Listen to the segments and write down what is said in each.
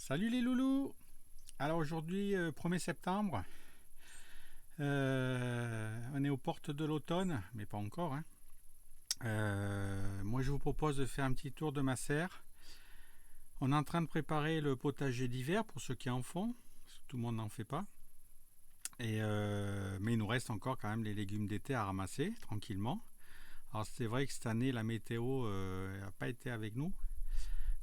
Salut les loulous. Alors aujourd'hui, 1er septembre, on est aux portes de l'automne, mais pas encore, hein. Moi je vous propose de faire un petit tour de ma serre. On est en train de préparer le potager d'hiver pour ceux qui en font, parce que tout le monde n'en fait pas. Mais il nous reste encore quand même les légumes d'été à ramasser tranquillement. Alors c'est vrai que cette année la météo n'a pas été avec nous,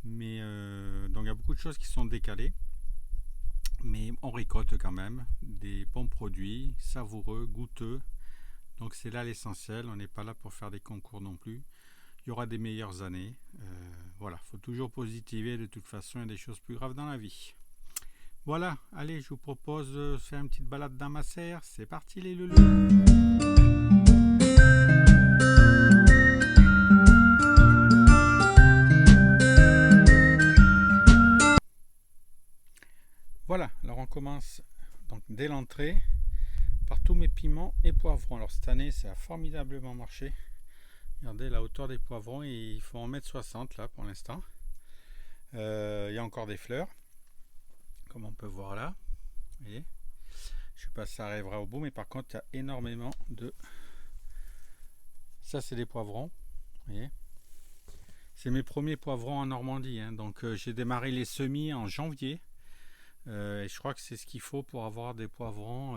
mais donc il y a beaucoup de choses qui sont décalées. Mais on récolte quand même des bons produits, savoureux, goûteux. Donc c'est là l'essentiel, on n'est pas là pour faire des concours non plus. Il y aura des meilleures années. Voilà, il faut toujours positiver, de toute façon, il y a des choses plus graves dans la vie. Voilà, allez, je vous propose de faire une petite balade dans ma serre. C'est parti les loulous. Voilà, alors on commence donc dès l'entrée par tous mes piments et poivrons. Alors cette année, ça a formidablement marché. Regardez la hauteur des poivrons, il faut 1,60 m là pour l'instant. Il y a encore des fleurs, comme on peut voir là. Vous voyez, je ne sais pas si ça arrivera au bout, mais par contre, il y a énormément de... Ça, c'est des poivrons. Vous voyez, c'est mes premiers poivrons en Normandie, hein. Donc j'ai démarré les semis en janvier. Et je crois que c'est ce qu'il faut pour avoir des poivrons,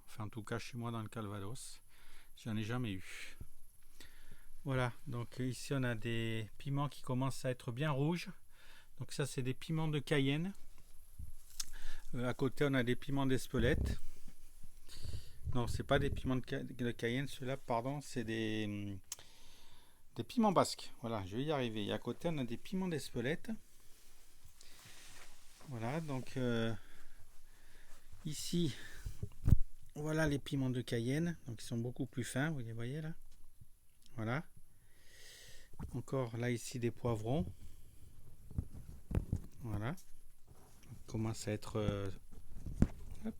enfin en tout cas chez moi dans le Calvados. J'en ai jamais eu. Voilà, donc ici on a des piments qui commencent à être bien rouges. Donc ça c'est des piments de Cayenne. À côté on a des piments d'Espelette. Non, c'est pas des piments de Cayenne, ceux-là, pardon, c'est des piments basques. Voilà, je vais y arriver. Et à côté on a des piments d'Espelette. Voilà, donc ici, voilà les piments de Cayenne. Donc ils sont beaucoup plus fins, vous les voyez là. Voilà. Encore là ici des poivrons. Voilà. Il commence à être... hop,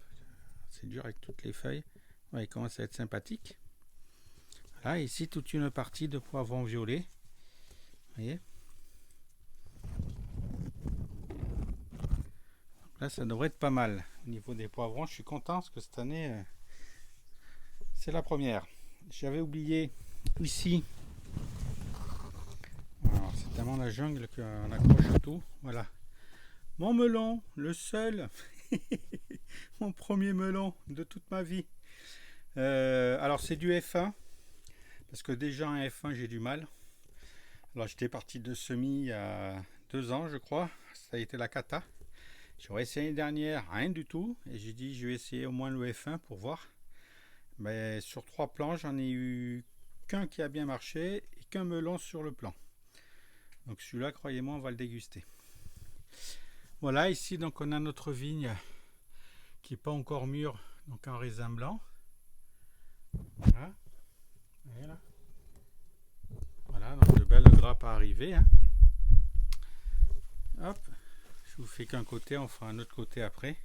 c'est dur avec toutes les feuilles. Ouais, il commence à être sympathique. Voilà, ici toute une partie de poivrons violets. Vous voyez. Donc là ça devrait être pas mal. Au niveau des poivrons, je suis content parce que cette année, c'est la première. J'avais oublié ici... Alors, c'est tellement la jungle qu'on accroche à tout. Voilà. Mon melon, le seul, mon premier melon de toute ma vie. Alors c'est du F1, parce que déjà en F1 j'ai du mal. Alors j'étais parti de semis il y a 2 ans je crois, ça a été la cata. J'aurais essayé l'année dernière, rien du tout, et j'ai dit je vais essayer au moins le F1 pour voir. Mais sur 3 plans j'en ai eu qu'un qui a bien marché et qu'un melon sur le plan. Donc celui-là, croyez-moi, on va le déguster. Voilà, ici donc on a notre vigne qui n'est pas encore mûre, donc en raisin blanc. Voilà. Voilà, donc de belles grappes à arriver, hein. Hop, je vous fais qu'un côté, on fera un autre côté après.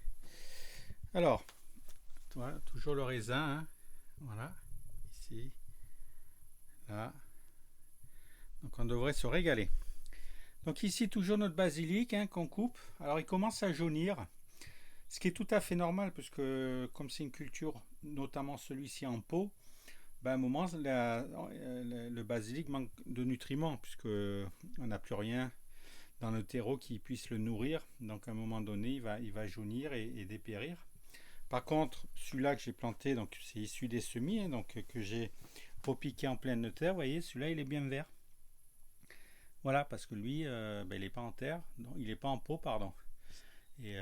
Alors, voilà, toujours le raisin, hein. Voilà, ici, là. Donc on devrait se régaler. Donc ici toujours notre basilic, hein, qu'on coupe. Alors il commence à jaunir, ce qui est tout à fait normal puisque comme c'est une culture, notamment celui-ci en pot, ben, à un moment le basilic manque de nutriments puisque on n'a plus rien dans le terreau qui puisse le nourrir. Donc à un moment donné il va jaunir et dépérir. Par contre celui-là que j'ai planté, donc c'est issu des semis, hein, donc que j'ai repiqué en pleine terre, vous voyez, celui-là il est bien vert. Voilà, parce que lui, ben, il n'est pas en terre, non, il n'est pas en pot, pardon. Et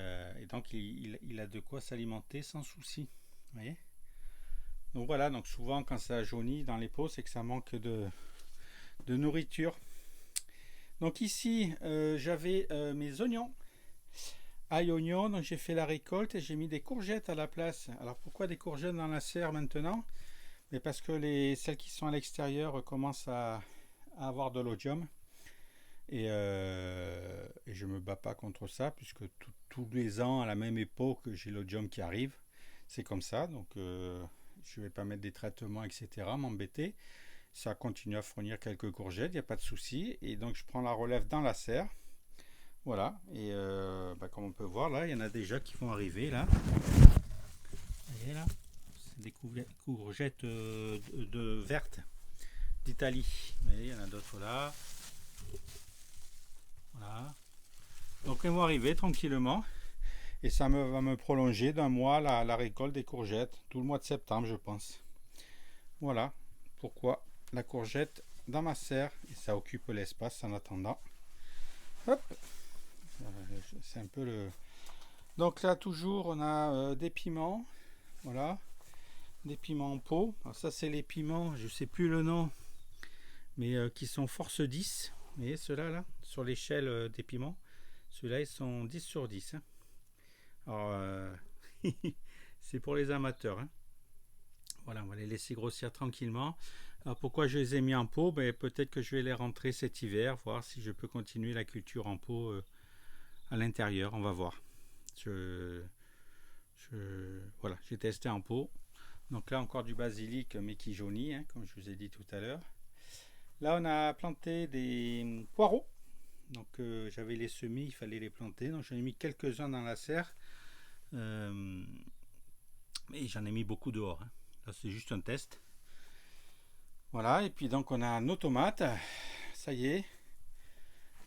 donc, il a de quoi s'alimenter sans souci. Vous voyez. Donc voilà, donc souvent, quand ça jaunit dans les pots, c'est que ça manque de nourriture. Donc ici, j'avais mes oignons. Ail, oignons, donc j'ai fait la récolte et j'ai mis des courgettes à la place. Alors pourquoi des courgettes dans la serre maintenant? Mais parce que celles qui sont à l'extérieur commencent à avoir de l'oïdium. Et je ne me bats pas contre ça, puisque tous les ans, à la même époque, j'ai l'oïdium qui arrive. C'est comme ça, donc je ne vais pas mettre des traitements, etc., m'embêter. Ça continue à fournir quelques courgettes, il n'y a pas de souci. Et donc je prends la relève dans la serre. Voilà, et comme on peut voir là, il y en a déjà qui vont arriver là. Vous voyez là, c'est des courgettes vertes d'Italie. Vous voyez, il y en a d'autres là. Voilà. Donc ils vont arriver tranquillement. Et ça va me prolonger d'un mois la récolte des courgettes, tout le mois de septembre je pense. Voilà pourquoi la courgette dans ma serre, et ça occupe l'espace en attendant. Hop, c'est un peu le... Donc là toujours on a des piments, voilà, des piments en pot. Alors ça c'est les piments, je sais plus le nom, mais qui sont force 10. Vous voyez ceux-là là, sur l'échelle des piments, ceux-là ils sont 10 sur 10. Hein. Alors, c'est pour les amateurs. Hein. Voilà, on va les laisser grossir tranquillement. Alors, pourquoi je les ai mis en pot? Peut-être que je vais les rentrer cet hiver, voir si je peux continuer la culture en pot à l'intérieur. On va voir. Voilà, j'ai testé en pot. Donc là, encore du basilic, mais qui jaunit, hein, comme je vous ai dit tout à l'heure. Là, on a planté des poireaux. Donc, j'avais les semis, il fallait les planter. Donc, j'en ai mis quelques-uns dans la serre. Et j'en ai mis beaucoup dehors. Hein. Là, c'est juste un test. Voilà, et puis donc on a nos tomates. Ça y est.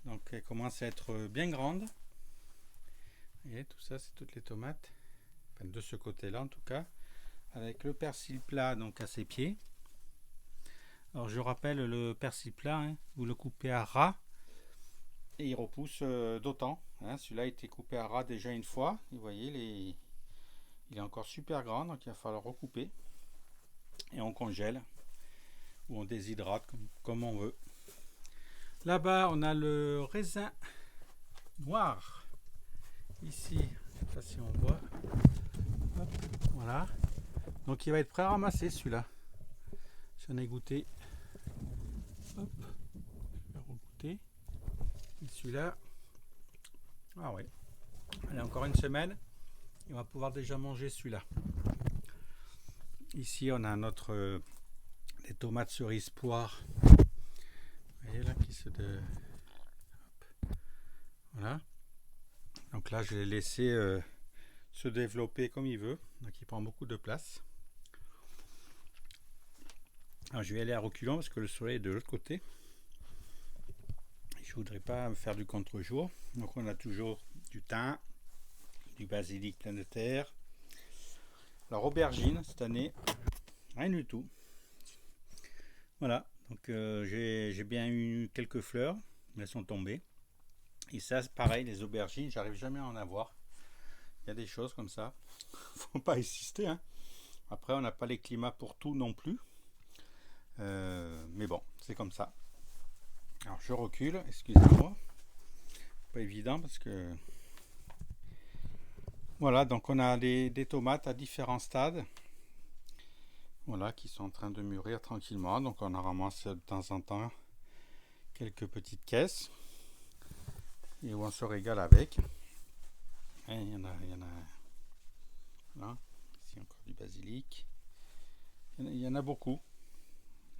Donc elles commencent à être bien grandes. Vous voyez, tout ça, c'est toutes les tomates. Enfin, de ce côté-là en tout cas. Avec le persil plat donc à ses pieds. Alors je rappelle, le persil plat, hein, vous le coupez à ras. Et il repousse d'autant. Hein. Celui-là a été coupé à ras déjà une fois. Vous voyez, il est encore super grand, donc il va falloir recouper. Et on congèle. Ou on déshydrate comme on veut. Là-bas, on a le raisin noir. Ici, je ne sais pas si on voit. Hop, voilà. Donc il va être prêt à ramasser celui-là. J'en ai goûté. Hop, je vais regoûter. Et celui-là, ah ouais. Allez, encore une semaine. On va pouvoir déjà manger celui-là. Ici, on a notre des tomates cerises poires. Vous voyez là qui se voilà. Donc là, je l'ai laissé se développer comme il veut. Donc il prend beaucoup de place. Alors je vais aller à reculons parce que le soleil est de l'autre côté. Je voudrais pas me faire du contre-jour. Donc on a toujours du thym, du basilic plein de terre. Alors aubergine cette année, rien du tout. Voilà, donc j'ai bien eu quelques fleurs, mais elles sont tombées. Et ça, pareil, les aubergines, j'arrive jamais à en avoir. Il y a des choses comme ça. Faut pas insister. Hein. Après, on n'a pas les climats pour tout non plus. Mais bon, c'est comme ça. Alors, je recule, excusez-moi. Pas évident parce que... Voilà, donc on a des tomates à différents stades. Voilà, qui sont en train de mûrir tranquillement. Donc on en ramasse de temps en temps quelques petites caisses. Et où on se régale avec. Et il y en a. Voilà. Ici encore du basilic. Il y en a beaucoup.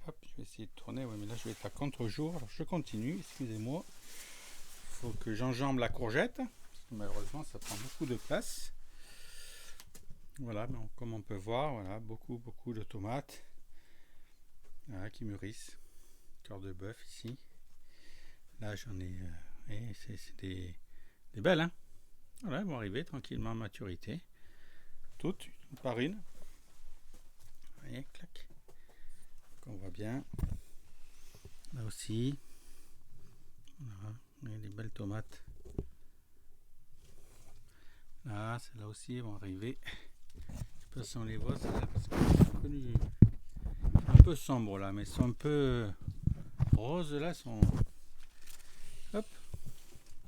Hop, je vais essayer de tourner. Oui, mais là je vais être à contre-jour. Alors je continue, excusez-moi. Il faut que j'enjambe la courgette. Parce que malheureusement ça prend beaucoup de place. Voilà, donc, comme on peut voir, voilà, beaucoup de tomates. Voilà, qui mûrissent. Cœur de bœuf ici. Là j'en ai. C'est des belles, hein. Voilà, elles vont arriver tranquillement à maturité. Toutes, une par une. Vous voyez, clac. Donc on voit bien. Là aussi. Voilà, vous voyez des belles tomates. Là, celles-là aussi elles vont arriver. Je sais pas si on les voit, celles-là, parce que c'est un peu sombre là, mais elles sont un peu roses là, sont. Hop.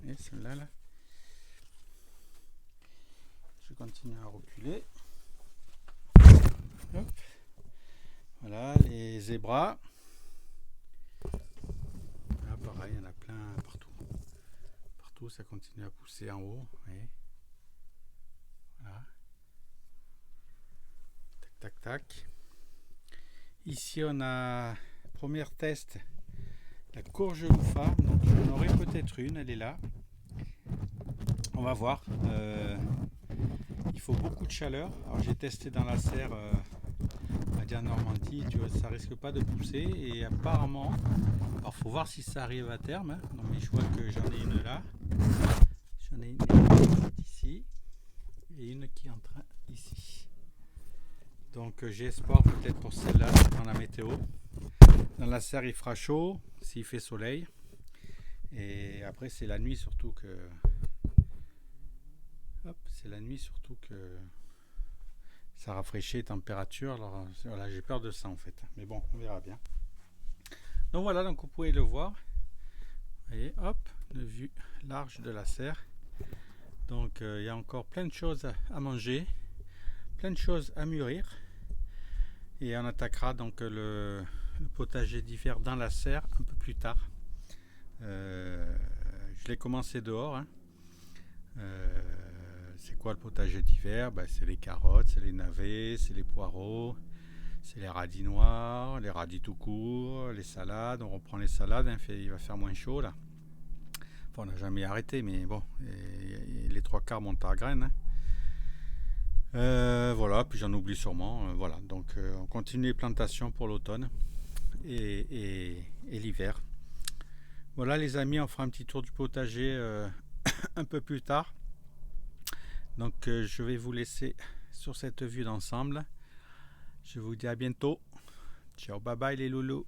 Et celle-là, là. Je continue à reculer. Hop. Voilà, les zébras. Là, pareil, il y en a plein partout. Partout, ça continue à pousser en haut. Voyez. Voilà. Tac, tac, tac. Ici, on a premier test. La courge loufa, donc j'en aurai peut-être une, elle est là. On va voir. Il faut beaucoup de chaleur. Alors j'ai testé dans la serre en Normandie, tu vois, ça risque pas de pousser. Et apparemment, alors faut voir si ça arrive à terme. Hein. Non, mais je vois que j'en ai une là. J'en ai une ici et une qui est en train ici. Donc j'ai espoir peut-être pour celle-là dans la météo. Dans la serre il fera chaud s'il fait soleil. Et après c'est la nuit surtout que. Hop, c'est la nuit surtout que ça rafraîchit les températures. Alors voilà, j'ai peur de ça en fait. Mais bon, on verra bien. Donc voilà, donc vous pouvez le voir. Vous voyez, hop, une vue large de la serre. Donc il y a encore plein de choses à manger, plein de choses à mûrir. Et on attaquera donc le potager d'hiver dans la serre un peu plus tard. Je l'ai commencé dehors. Hein. C'est quoi le potager d'hiver? C'est les carottes, c'est les navets, c'est les poireaux, c'est les radis noirs, les radis tout court, les salades. On reprend les salades, hein, il va faire moins chaud là. Enfin, on n'a jamais arrêté, mais bon, les trois quarts montent à graines. Hein. Voilà, puis j'en oublie sûrement. Voilà, donc on continue les plantations pour l'automne et l'hiver. Voilà les amis, on fera un petit tour du potager un peu plus tard. Donc je vais vous laisser sur cette vue d'ensemble. Je vous dis à bientôt. Ciao, bye bye les loulous.